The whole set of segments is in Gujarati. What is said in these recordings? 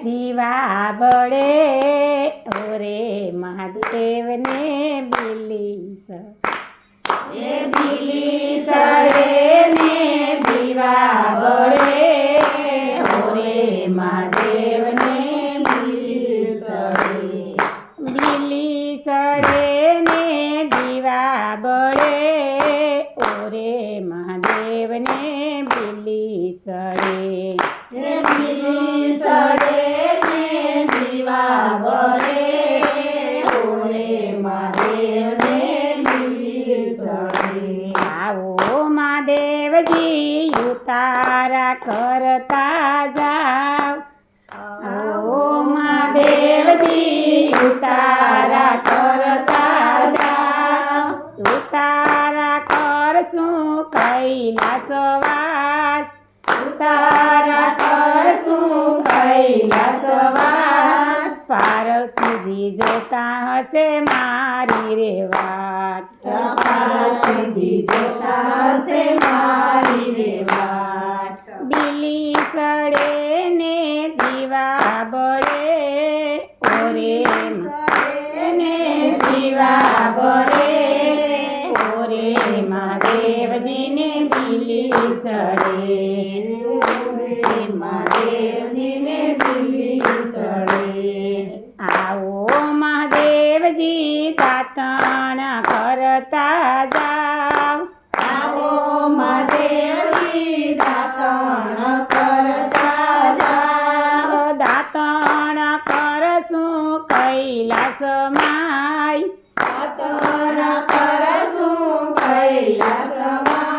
દીવા બળે ઓરે મહાદેવને બીલી સળે ને દીવા બળે ઓરે મહાદેવને બીલી સળે ને દીવા બળે ઓરે મહાદેવને બીલી સળે ને દીવા બળે ઓરે મહાદેવને બીલી સળે આવો મહાદેવજી ઉતારા કરતા જાવ આવો મહાદેવજી ઉતારા કરતા જાવ ઉતારા કરશું કૈલાસવાસ ઉતારા કરશું કૈલાસવાસ પાર્વતીજી જોતા હશે મારી રે વાત પાર્વતીજી જોતા હશે મારી રે વાત બીલી સળે ને દીવા બળે ઓરે ને દીવા બળે ઓરે મહાદેવજીને બીલી સળે મહાદેવજીને બીલી સળે આવો મહાદેવજી દાતણ કરતા જાવ આવો મહાદેવજી દાતણ કરતા જાવ દાતણ કરશું કૈલાસમાય દાતણ કરશું કૈલાસમાં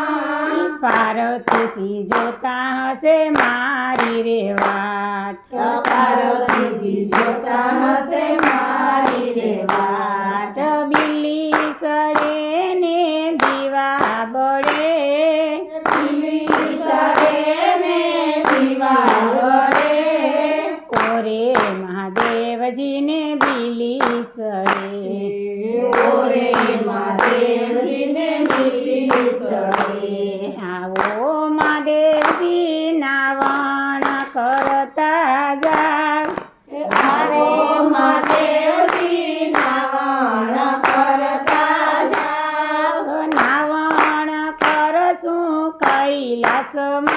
પાર્વતીજી જોતા હશે મારી રે વાત પાર્વતીજી જોતા હશે મારી રે વાત બીલી સળે ને દીવા બળે બીલી સળે ને દીવા બળે ઓરે મહાદેવજીને બીલી સળે ઓરે મહાદેવજીને બીલી સળે આવો મહાદેવજી નાવણ કરતા જાવ આવો મહાદેવજી નાવણ કરતા જાવ નાવણ કરશું કૈલાસમાં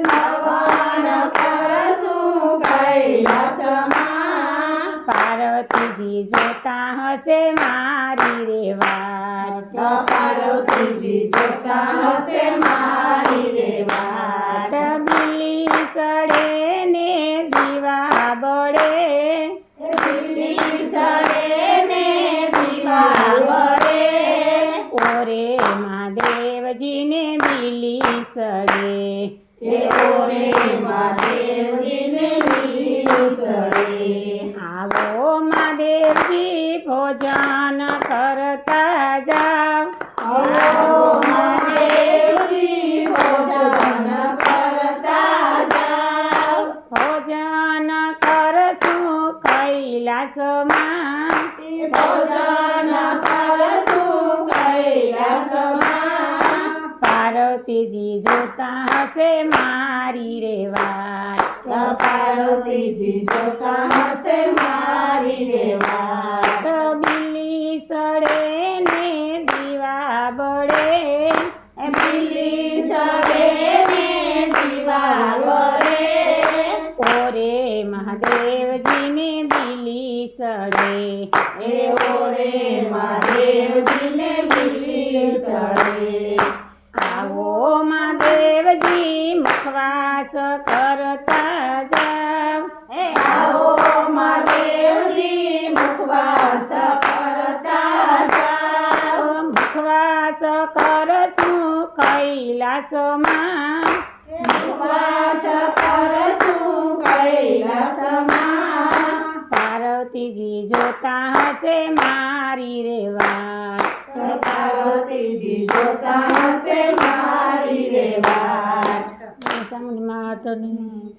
નાવણ કરશું કૈલાસમાં પાર્વતીજી જોતા હશે મારી રે વાત પાર્વતીજી જોતા હશે મારી રે વાત બીલી સળે ને દીવા બળે બીલી સળે ને દીવા બળે ઓરે મહાદેવજીને બીલી સળે ઓરે મહાદેવજીને બીલી સળે આવો મહાદેવજી ભોજન કરતા જાવ આવો મહાદેવજી ભોજન કરતા જાવ ભોજન કરશું કૈલાસમાં ભોજન કરશું કૈલાસમાં પાર્વતીજી જોતા હશે મારી રે વાત પાર્વતીજી જોતા હશે મારી રે વાત બીલી સળે ને દીવા બળે બીલી સળે ને દીવા બળે ઓરે મહાદેવજીને બીલી સળે ઓરે મહાદેવજીને બીલી સળે આવો મહાદેવજી મુખવાસ કરતા જાવ આવો મહાદેવજી મુખવાસ કરતા જાવ મુખવાસ કરશું કૈલાસમાં મુખવાસ કરશું કૈલાસમાં પાર્વતીજી જોતા હશે મારી રે વાત પાર્વતીજી જોતા હશે મારી રે વાત સમજમાં તો નહીં